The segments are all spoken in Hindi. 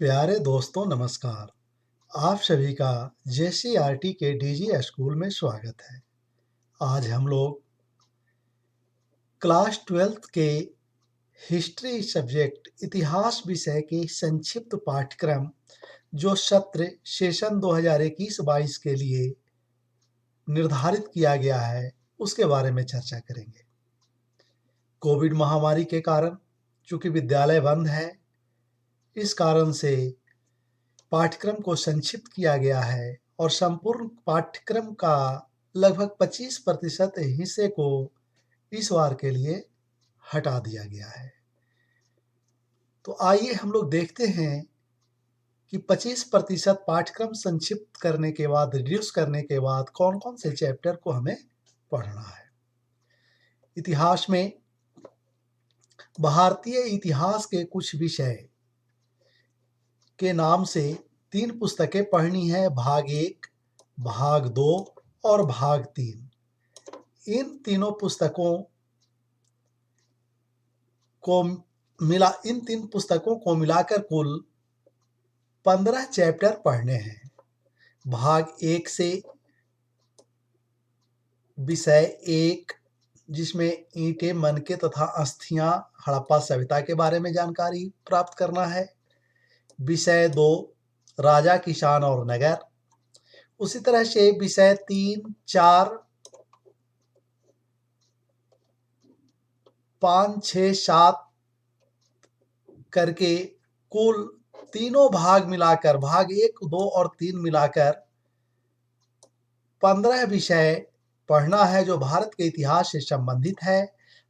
प्यारे दोस्तों नमस्कार। आप सभी का जेसीईआरटी के डीजी स्कूल में स्वागत है। आज हम लोग क्लास 12th के हिस्ट्री सब्जेक्ट इतिहास विषय के संक्षिप्त पाठ्यक्रम जो सत्र सेशन 2021-22 के लिए निर्धारित किया गया है उसके बारे में चर्चा करेंगे। कोविड महामारी के कारण चूंकि विद्यालय बंद है, इस कारण से पाठ्यक्रम को संक्षिप्त किया गया है और संपूर्ण पाठ्यक्रम का लगभग 25% हिस्से को इस बार के लिए हटा दिया गया है। तो आइए हम लोग देखते हैं कि 25% पाठ्यक्रम संक्षिप्त करने के बाद, रिड्यूस करने के बाद कौन कौन से चैप्टर को हमें पढ़ना है। इतिहास में भारतीय इतिहास के कुछ विषय के नाम से 3 पुस्तकें पढ़नी है, भाग 1, भाग 2 और भाग 3। इन तीनों पुस्तकों को इन 3 पुस्तकों को मिलाकर कुल 15 चैप्टर पढ़ने हैं। भाग 1 से विषय 1, जिसमें ईंटें, मनके तथा अस्थियां, हड़प्पा सभ्यता के बारे में जानकारी प्राप्त करना है। विषय 2, राजा, किसान और नगर। उसी तरह से विषय 3, 4, 5, 6, 7 करके कुल तीनों भाग मिलाकर, भाग 1, 2 और 3 मिलाकर 15 विषय पढ़ना है जो भारत के इतिहास से संबंधित है।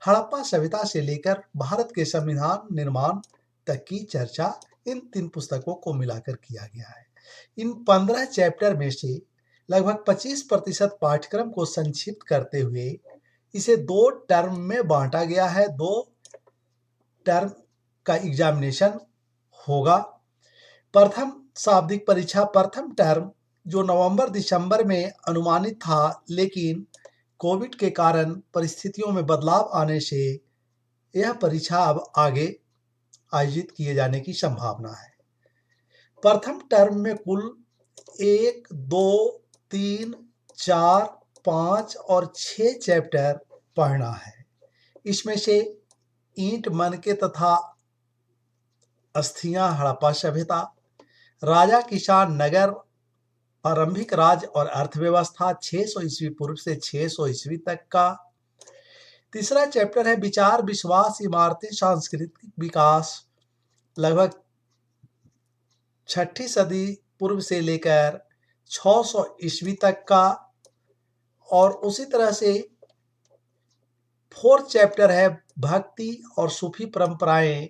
हड़प्पा सभ्यता से लेकर भारत के संविधान निर्माण तक की चर्चा इन 3 पुस्तकों को मिलाकर किया गया है। इन 15 चैप्टर में से लगभग 25% पाठ्यक्रम को संक्षिप्त करते हुए इसे 2 टर्म में बांटा गया है। 2 टर्म का एग्जामिनेशन होगा। प्रथम शाब्दिक परीक्षा, प्रथम टर्म जो नवंबर दिसंबर में अनुमानित था, लेकिन कोविड के कारण परिस्थितियों में बदलाव आने से यह परीक्षा अब आगे आयोजित किए जाने की संभावना है। प्रथम टर्म में कुल 1, 2, 3, 4, 5 और 6 चैप्टर पढ़ना है। इसमें से ईंट, मनके तथा अस्थियां, हड़प्पा सभ्यता, राजा, किसान, नगर, प्रारंभिक राज्य और अर्थव्यवस्था 600 ईस्वी पूर्व से 600 ईस्वी तक का। तीसरा चैप्टर है विचार, विश्वास, इमारतें, सांस्कृतिक विकास, लगभग 6ठी सदी पूर्व से लेकर 600 ईस्वी तक का। और उसी तरह से 4th चैप्टर है भक्ति और सूफी परंपराएं।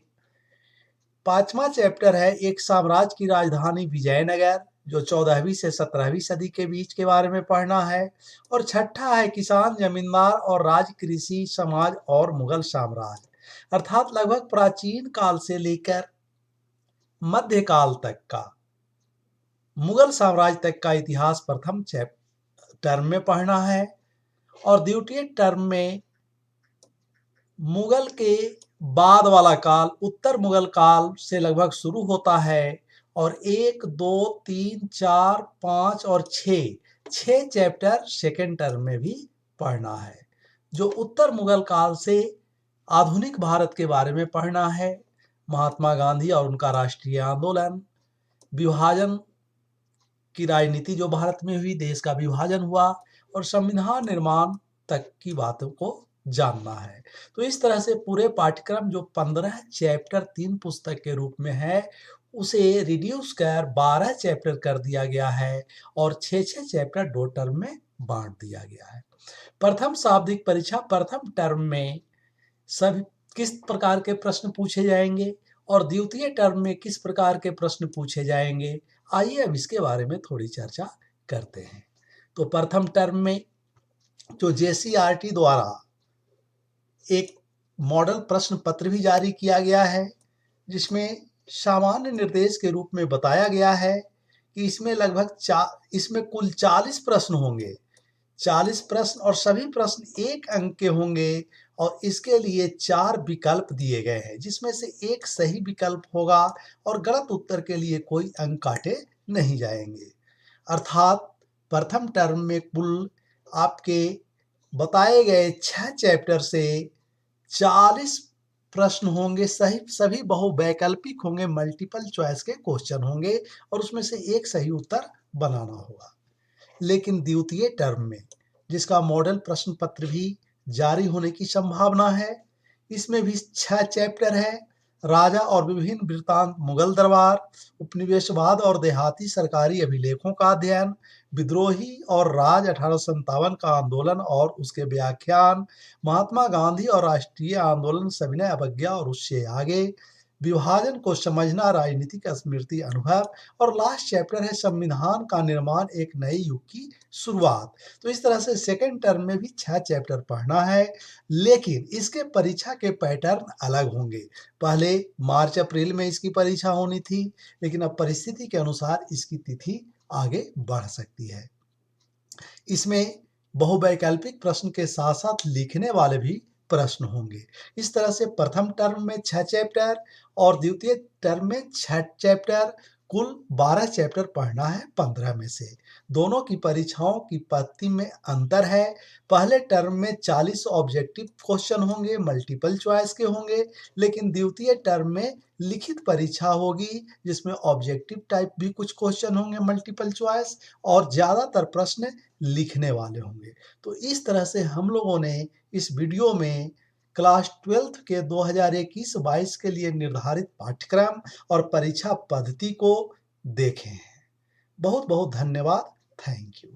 5वां चैप्टर है एक साम्राज्य की राजधानी विजयनगर, जो 14वीं से 17वीं सदी के बीच के बारे में पढ़ना है। और 6ठा है किसान, जमींदार और राज, कृषि, समाज और मुगल साम्राज्य, अर्थात लगभग प्राचीन काल से लेकर मध्यकाल तक का, मुगल साम्राज्य तक का इतिहास प्रथम टर्म में पढ़ना है। और द्वितीय टर्म में मुगल के बाद वाला काल, उत्तर मुगल काल से लगभग शुरू होता है। और 1, 2, 3, 4, 5 और 6 चैप्टर सेकेंड टर्म में भी पढ़ना है, जो उत्तर मुगल काल से आधुनिक भारत के बारे में पढ़ना है। महात्मा गांधी और उनका राष्ट्रीय आंदोलन, विभाजन की राजनीति जो भारत में हुई, देश का विभाजन हुआ, और संविधान निर्माण तक की बातों को जानना है। तो इस तरह से पूरे पाठ्यक्रम जो 15 चैप्टर 3 पुस्तक के रूप में है, उसे रिड्यूस कर 12 चैप्टर कर दिया गया है और 6 चैप्टर 2 टर्म में बांट दिया गया है। प्रथम शाब्दिक परीक्षा, प्रथम टर्म में सभी किस प्रकार के प्रश्न पूछे जाएंगे और द्वितीय टर्म में किस प्रकार के प्रश्न पूछे जाएंगे, आइए अब इसके बारे में थोड़ी चर्चा करते हैं। तो प्रथम टर्म में जो जेसीईआरटी द्वारा एक मॉडल प्रश्न पत्र भी जारी किया गया है, जिसमें सामान्य निर्देश के रूप में बताया गया है कि इसमें कुल 40 प्रश्न होंगे। 40 प्रश्न और सभी प्रश्न 1 अंक के होंगे और इसके लिए 4 विकल्प दिए गए हैं, जिसमें से एक सही विकल्प होगा और गलत उत्तर के लिए कोई अंक काटे नहीं जाएंगे। अर्थात प्रथम टर्म में कुल आपके बताए गए 6 चैप्टर से 40 प्रश्न होंगे, सही सभी बहुवैकल्पिक होंगे, मल्टीपल चॉइस के क्वेश्चन होंगे और उसमें से एक सही उत्तर बनाना होगा। लेकिन द्वितीय टर्म में, जिसका मॉडल प्रश्न पत्र भी जारी होने की संभावना है, इसमें भी 6 चैप्टर है। राजा और विभिन्न वृत्तांत, मुगल दरबार, उपनिवेशवाद और देहाती सरकारी अभिलेखों का अध्ययन, विद्रोही और राज 1857 का आंदोलन और उसके व्याख्यान, महात्मा गांधी और राष्ट्रीय आंदोलन, सविनय अवज्ञा और उससे आगे, विभाजन को समझना, राजनीतिक स्मृति अनुभव, और लास्ट चैप्टर है संविधान का निर्माण, एक नए युग की शुरुआत। तो इस तरह से सेकेंड टर्म में भी 6 चैप्टर पढ़ना है, लेकिन इसके परीक्षा के पैटर्न अलग होंगे। पहले मार्च अप्रैल में इसकी परीक्षा होनी थी, लेकिन अब परिस्थिति के अनुसार इसकी तिथि आगे बढ़ सकती है। इसमें बहुवैकल्पिक प्रश्न के साथ साथ लिखने वाले भी प्रश्न होंगे। इस तरह से प्रथम टर्म में 6 चैप्टर और द्वितीय टर्म में 6 चैप्टर, कुल 12 चैप्टर पढ़ना है 15 में से। दोनों की परीक्षाओं की पद्धति में अंतर है। पहले टर्म में 40 ऑब्जेक्टिव क्वेश्चन होंगे, मल्टीपल चॉइस के होंगे, लेकिन द्वितीय टर्म में लिखित परीक्षा होगी, जिसमें ऑब्जेक्टिव टाइप भी कुछ क्वेश्चन होंगे, मल्टीपल चॉइस, और ज़्यादातर प्रश्न लिखने वाले होंगे। तो इस तरह से हम लोगों ने इस वीडियो में क्लास 12th के 2021-22 के लिए निर्धारित पाठ्यक्रम और परीक्षा पद्धति को देखे हैं। बहुत बहुत धन्यवाद। Thank you.